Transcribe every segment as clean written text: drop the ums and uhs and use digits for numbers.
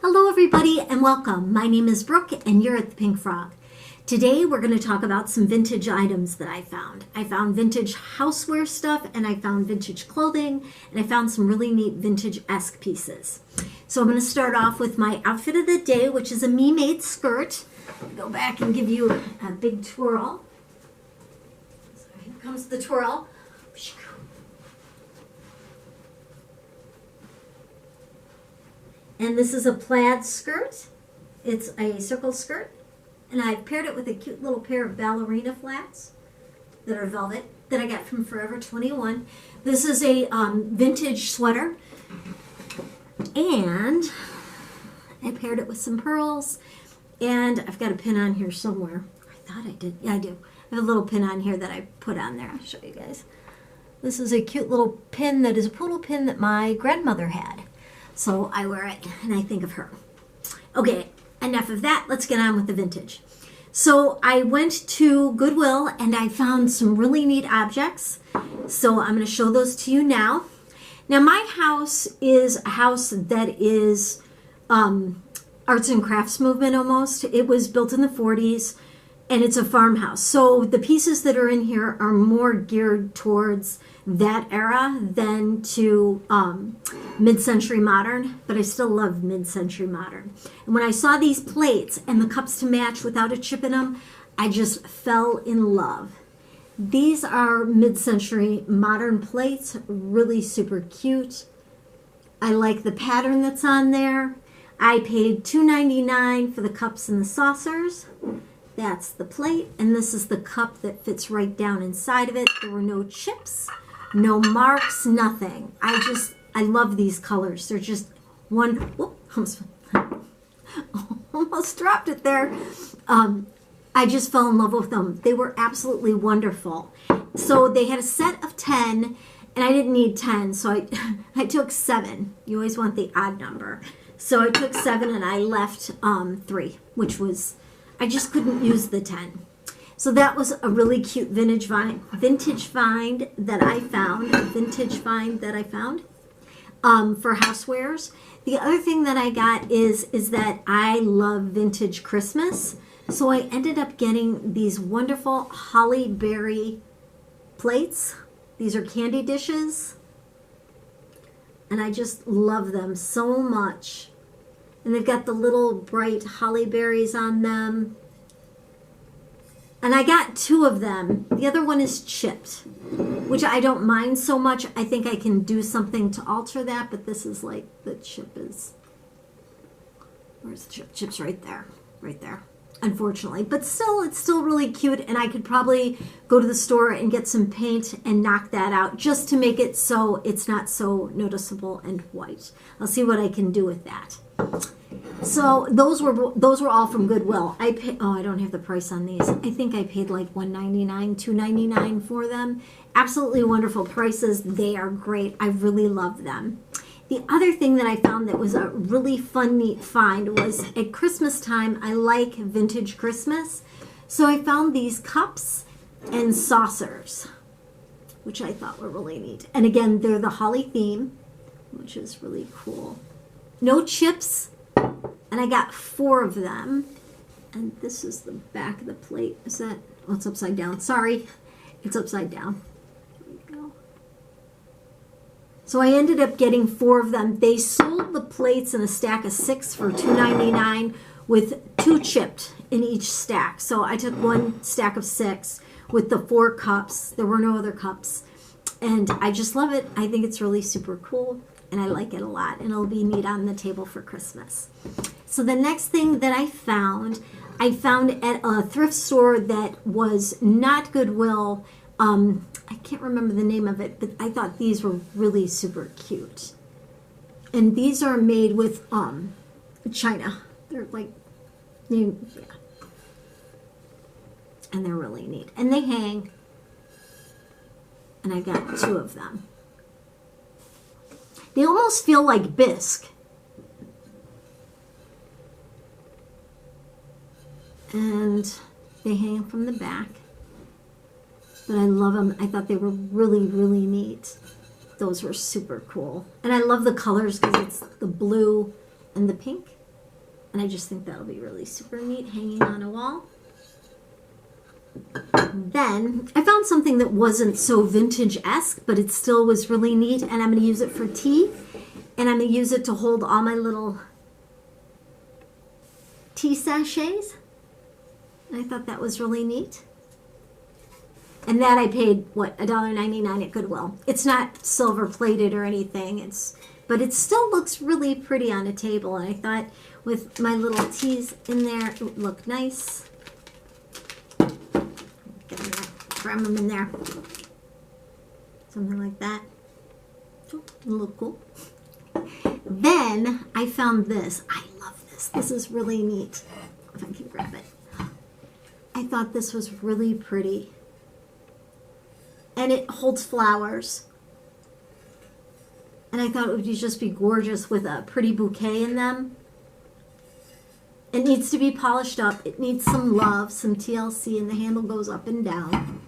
Hello everybody and welcome. My name is Brooke and you're at the Pink Frog. Today we're going to talk about some vintage items that I found. I found vintage houseware stuff and I found vintage clothing and I found some really neat vintage-esque pieces. So I'm going to start off with my outfit of the day, which is a me-made skirt. Go back and give you a big twirl. So here comes the twirl. And this is a plaid skirt. It's a circle skirt. And I've paired it with a cute little pair of ballerina flats that are velvet that I got from Forever 21. This is a vintage sweater. And I paired it with some pearls. And I've got a pin on here somewhere. I thought I did. Yeah, I do. I have a little pin on here that I put on there. I'll show you guys. This is a cute little pin that is a poodle pin that my grandmother had. So I wear it and I think of her. Okay, enough of that. Let's get on with the vintage. So I went to Goodwill and I found some really neat objects. So I'm going to show those to you now. Now my house is a house that is arts and crafts movement almost. It was built in the 40s and it's a farmhouse. So the pieces that are in here are more geared towards that era than to mid-century modern, but I still love mid-century modern. And when I saw these plates and the cups to match without a chip in them, I just fell in love. These are mid-century modern plates, really super cute. I like the pattern that's on there. I paid $2.99 for the cups and the saucers. That's the plate, and this is the cup that fits right down inside of it. There were no chips, no marks, nothing. I love these colors. They're just one, whoop, almost dropped it there. I just fell in love with them. They were absolutely wonderful. So they had a set of 10, and I didn't need 10, so I took 7. You always want the odd number. So I took 7 and I left 3, which was, I just couldn't use the 10. So that was a really cute vintage find that I found for housewares. The other thing that I got is that I love vintage Christmas. So I ended up getting these wonderful holly berry plates. These are candy dishes. And I just love them so much. And they've got the little bright holly berries on them. And I got 2 of them. The other one is chipped, which I don't mind so much. I think I can do something to alter that, but this is like the chip is, where's the chip? Chip's right there, unfortunately. But still, it's still really cute, and I could probably go to the store and get some paint and knock that out just to make it so it's not so noticeable and white. I'll see what I can do with that. So those were all from Goodwill. I don't have the price on these. I think I paid like $1.99, $2.99 for them. Absolutely wonderful prices. They are great. I really love them. The other thing that I found that was a really fun, neat find was at Christmas time, I like vintage Christmas. So I found these cups and saucers, which I thought were really neat. And again, they're the holly theme, which is really cool. No chips. And I got 4 of them. And this is the back of the plate. Is that? Oh, it's upside down. Sorry. It's upside down. There we go. So I ended up getting 4 of them. They sold the plates in a stack of 6 for $2.99 with 2 chipped in each stack. So I took 1 stack of 6 with the 4 cups. There were no other cups. And I just love it. I think it's really super cool. And I like it a lot. And it'll be neat on the table for Christmas. So the next thing that I found at a thrift store that was not Goodwill. I can't remember the name of it, but I thought these were really super cute. And these are made with China. They're like, yeah. And they're really neat. And they hang. And I got 2 of them. They almost feel like bisque. And they hang from the back. But I love them. I thought they were really, really neat. Those were super cool. And I love the colors because it's the blue and the pink. And I just think that'll be really super neat hanging on a wall. Then I found something that wasn't so vintage-esque, but it still was really neat, and I'm going to use it for tea, and I'm going to use it to hold all my little tea sachets. And I thought that was really neat. And that I paid, what, $1.99 at Goodwill. It's not silver plated or anything, but it still looks really pretty on a table, and I thought with my little teas in there, it would look nice. Cram them in there. Something like that. Oh, it'll look cool. Then I found this. I love this. This is really neat. If I can grab it. I thought this was really pretty. And it holds flowers. And I thought it would just be gorgeous with a pretty bouquet in them. It needs to be polished up. It needs some love, some TLC, and the handle goes up and down.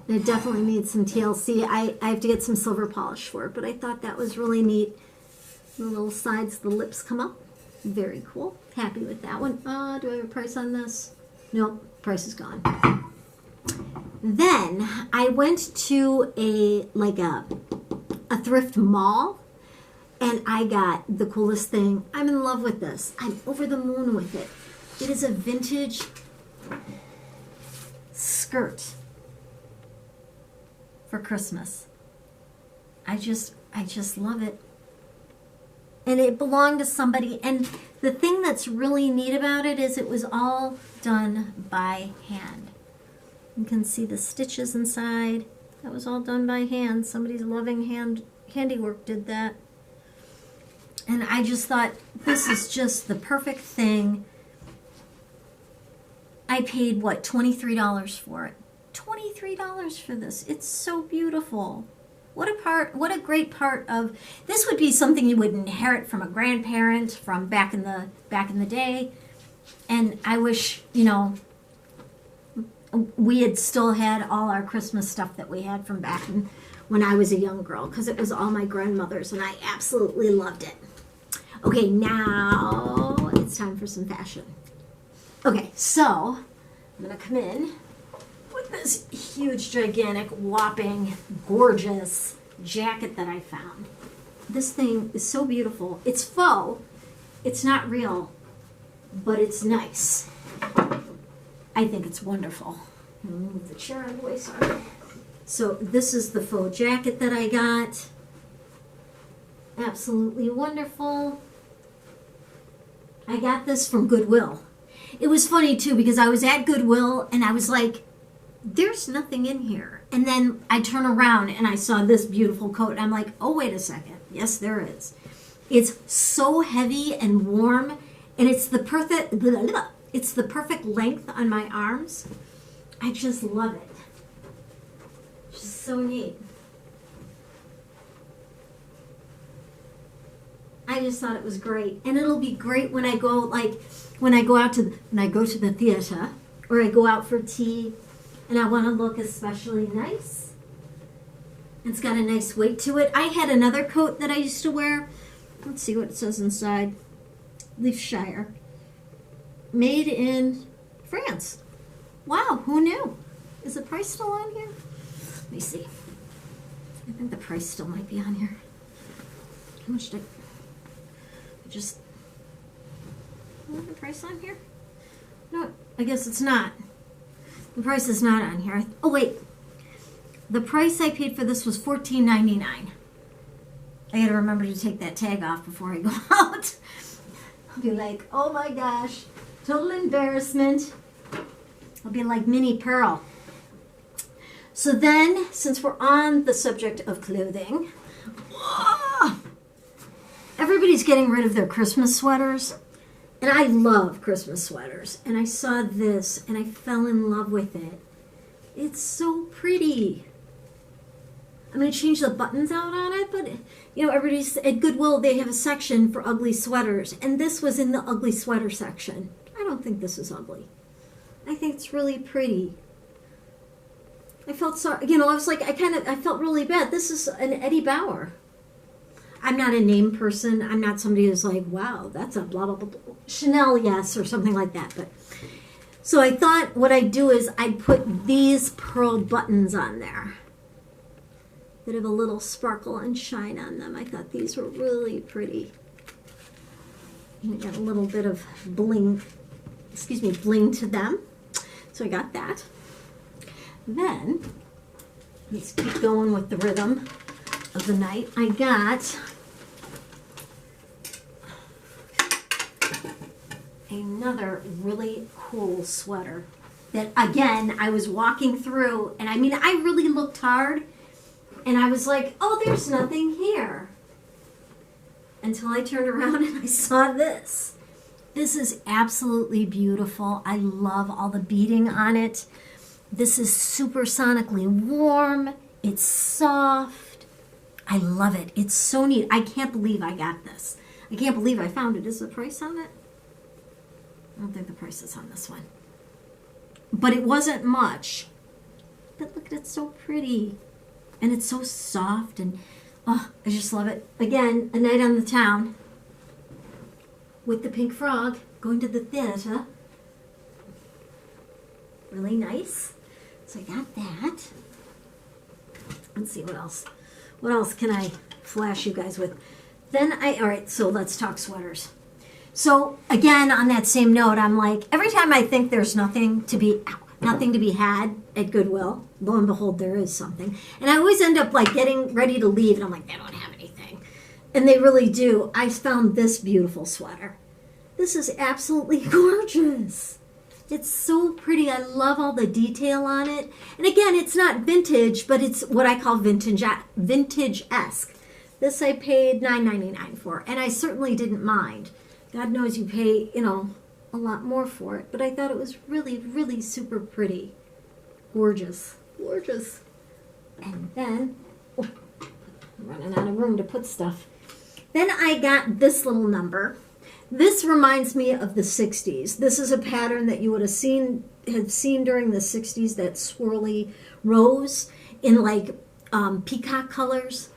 And it definitely needs some TLC. I have to get some silver polish for it, but I thought that was really neat. The little sides, the lips come up. Very cool. Happy with that one. Do I have a price on this? Nope, price is gone. Then I went to a thrift mall, and I got the coolest thing. I'm in love with this. I'm over the moon with it. It is a vintage skirt for Christmas. I just love it. And it belonged to somebody. And the thing that's really neat about it is it was all done by hand. You can see the stitches inside. That was all done by hand. Somebody's loving handiwork did that. And I just thought, this is just the perfect thing. I paid, what, $23 for it. $23 for this. It's so beautiful. What a great part of, this would be something you would inherit from a grandparent from back in the day. And I wish, we had still had all our Christmas stuff that we had from back when I was a young girl, because it was all my grandmother's, and I absolutely loved it. Okay, now it's time for some fashion. Okay, so I'm going to come in with this huge, gigantic, whopping, gorgeous jacket that I found. This thing is so beautiful. It's faux. It's not real, but it's nice. I think it's wonderful. I'm going to move the chair out of the way, sorry. So this is the faux jacket that I got. Absolutely wonderful. I got this from Goodwill. It was funny too, because I was at Goodwill and I was like, there's nothing in here. And then I turn around and I saw this beautiful coat and I'm like, oh, wait a second. Yes, there is. It's so heavy and warm, and it's the perfect length on my arms. I just love it. Just so neat. I just thought it was great, and it'll be great when I go to the theater, or I go out for tea, and I want to look especially nice. It's got a nice weight to it. I had another coat that I used to wear. Let's see what it says inside. Leafshire. Made in France. Wow, who knew? Is the price still on here? Let me see. I think the price still might be on here. How much did I just... Is the price on here? No, I guess it's not. The price is not on here. Oh, wait. The price I paid for this was $14.99. I gotta remember to take that tag off before I go out. I'll be like, oh my gosh, total embarrassment. I'll be like Minnie Pearl. So then, since we're on the subject of clothing, everybody's getting rid of their Christmas sweaters. And I love Christmas sweaters. And I saw this and I fell in love with it. It's so pretty. I'm going to change the buttons out on it, but everybody's at Goodwill, they have a section for ugly sweaters, and this was in the ugly sweater section. I don't think this is ugly. I think it's really pretty. I felt sorry, I was like, I felt really bad. This is an Eddie Bauer. I'm not a name person. I'm not somebody who's like, wow, that's a blah, blah, blah, blah. Chanel, yes, or something like that. But so I thought what I'd do is I'd put these pearl buttons on there that have a little sparkle and shine on them. I thought these were really pretty. And got a little bit of bling, bling to them. So I got that. Then, let's keep going with the rhythm of the night. I got another really cool sweater that, again, I was walking through, and I mean, I really looked hard, and I was like, oh, there's nothing here. Until I turned around and I saw this. This is absolutely beautiful. I love all the beading on it. This is supersonically warm. It's soft. I love it. It's so neat. I can't believe I got this. I can't believe I found it. Is the price on it? I don't think the price is on this one. But it wasn't much. But look, it's so pretty. And it's so soft, and oh, I just love it. Again, a night on the town with the pink frog, going to the theater. Really nice. So I got that. Let's see what else. What else can I flash you guys with? All right, so let's talk sweaters. So again, on that same note, I'm like, every time I think there's nothing to be had at Goodwill, lo and behold, there is something. And I always end up like getting ready to leave, and I'm like, they don't have anything. And they really do. I found this beautiful sweater. This is absolutely gorgeous. It's so pretty. I love all the detail on it. And again, it's not vintage, but it's what I call vintage-esque. This I paid $9.99 for, and I certainly didn't mind. God knows you pay, a lot more for it, but I thought it was really, really super pretty. Gorgeous. Gorgeous. And then, I'm running out of room to put stuff. Then I got this little number. This reminds me of the 60s. This is a pattern that you would have seen during the 60s, that swirly rose in like peacock colors.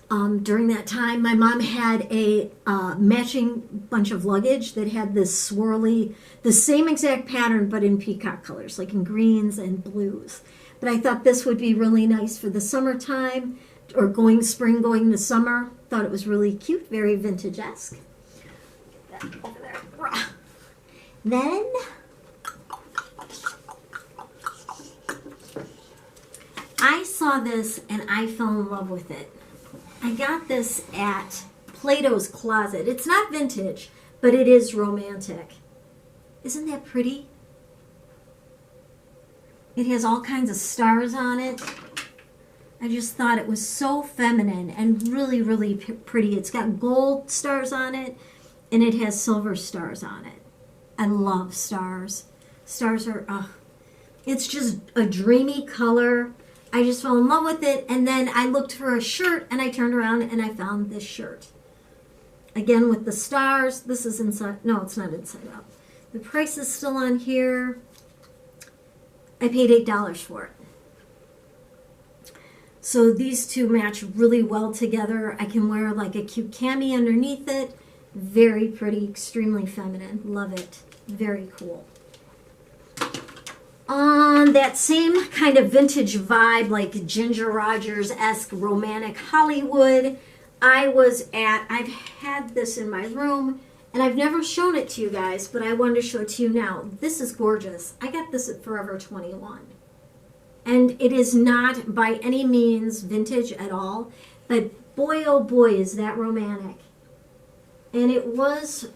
During that time, my mom had a matching bunch of luggage that had this swirly, the same exact pattern, but in peacock colors, like in greens and blues. But I thought this would be really nice for the summertime, or spring going to summer. Thought it was really cute, very vintage-esque. Over there. Then, I saw this and I fell in love with it. I got this at Plato's Closet. It's not vintage, but it is romantic. Isn't that pretty? It has all kinds of stars on it. I just thought it was so feminine and really, really pretty. It's got gold stars on it, and it has silver stars on it. I love stars. Stars are, it's just a dreamy color. I just fell in love with it, and then I looked for a shirt, and I turned around, and I found this shirt. Again, with the stars. This is inside. No, it's not inside out. The price is still on here. I paid $8 for it. So these two match really well together. I can wear like a cute cami underneath it. Very pretty, extremely feminine. Love it. Very cool. On that same kind of vintage vibe, like Ginger Rogers-esque romantic Hollywood, I've had this in my room, and I've never shown it to you guys, but I wanted to show it to you now. This is gorgeous. I got this at Forever 21. And it is not by any means vintage at all, but boy, oh boy, is that romantic. And it was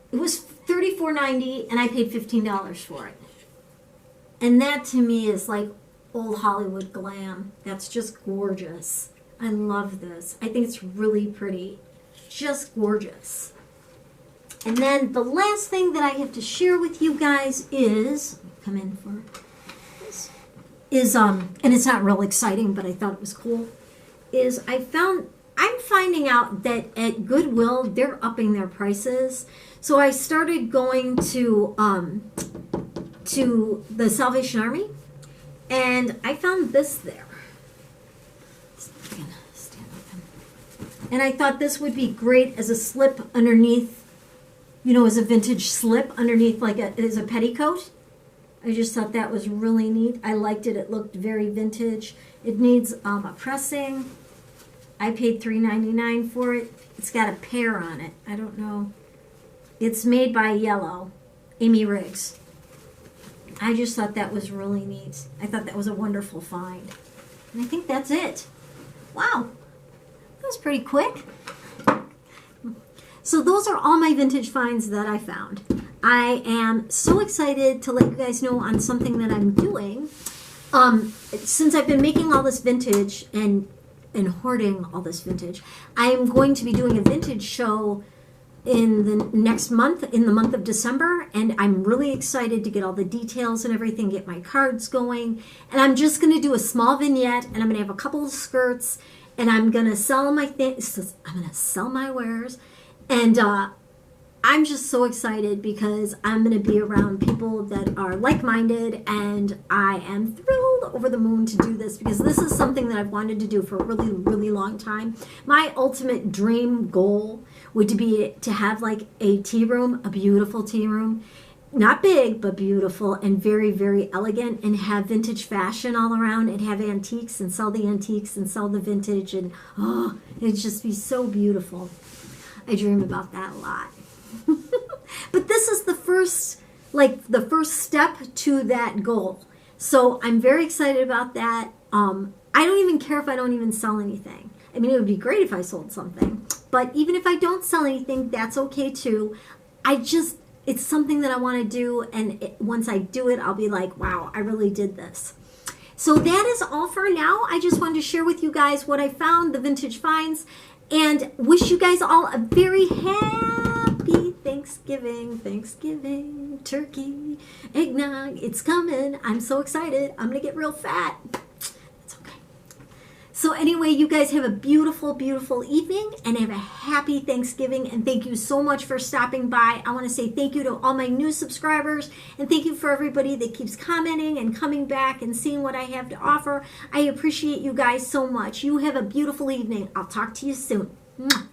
$34.90, and I paid $15 for it. And that to me is like old Hollywood glam. That's just gorgeous. I love this. I think it's really pretty. Just gorgeous. And then the last thing that I have to share with you guys is, come in for this, and it's not real exciting, but I thought it was cool, I'm finding out that at Goodwill, they're upping their prices. So I started going to the Salvation Army, and I found this there. I'm gonna stand And I thought this would be great as a slip underneath, you know, as a vintage slip underneath, like as a petticoat. I just thought that was really neat. I liked it. It looked very vintage. It needs a pressing. I paid $3.99 for it. It's got a pear on it. I don't know. It's made by Yellow, Amy Riggs. I just thought that was really neat. I thought that was a wonderful find. And I think that's it. Wow. That was pretty quick. So those are all my vintage finds that I found. I am so excited to let you guys know on something that I'm doing. Since I've been making all this vintage and hoarding all this vintage, I'm going to be doing a vintage show in the next month, in the month of December, and I'm really excited to get all the details and everything, get my cards going. And I'm just going to do a small vignette, and I'm going to have a couple of skirts, and I'm going to sell my things. I'm going to sell my wares, and I'm just so excited because I'm going to be around people that are like-minded, and I am thrilled over the moon to do this because this is something that I've wanted to do for a really, really long time. My ultimate dream goal would be to have like a tea room, a beautiful tea room, not big, but beautiful and very, very elegant, and have vintage fashion all around and have antiques and sell the antiques and sell the vintage, and oh, it'd just be so beautiful. I dream about that a lot. But this is the first step to that goal. So I'm very excited about that. I don't even care if I don't even sell anything. I mean, it would be great if I sold something. But even if I don't sell anything, that's okay too. It's something that I want to do. And once I do it, I'll be like, wow, I really did this. So that is all for now. I just wanted to share with you guys what I found, the vintage finds, and wish you guys all a very happy Thanksgiving, turkey, eggnog. It's coming. I'm so excited. I'm going to get real fat. It's okay. So anyway, you guys have a beautiful, beautiful evening and have a happy Thanksgiving. And thank you so much for stopping by. I want to say thank you to all my new subscribers, and thank you for everybody that keeps commenting and coming back and seeing what I have to offer. I appreciate you guys so much. You have a beautiful evening. I'll talk to you soon. Mwah.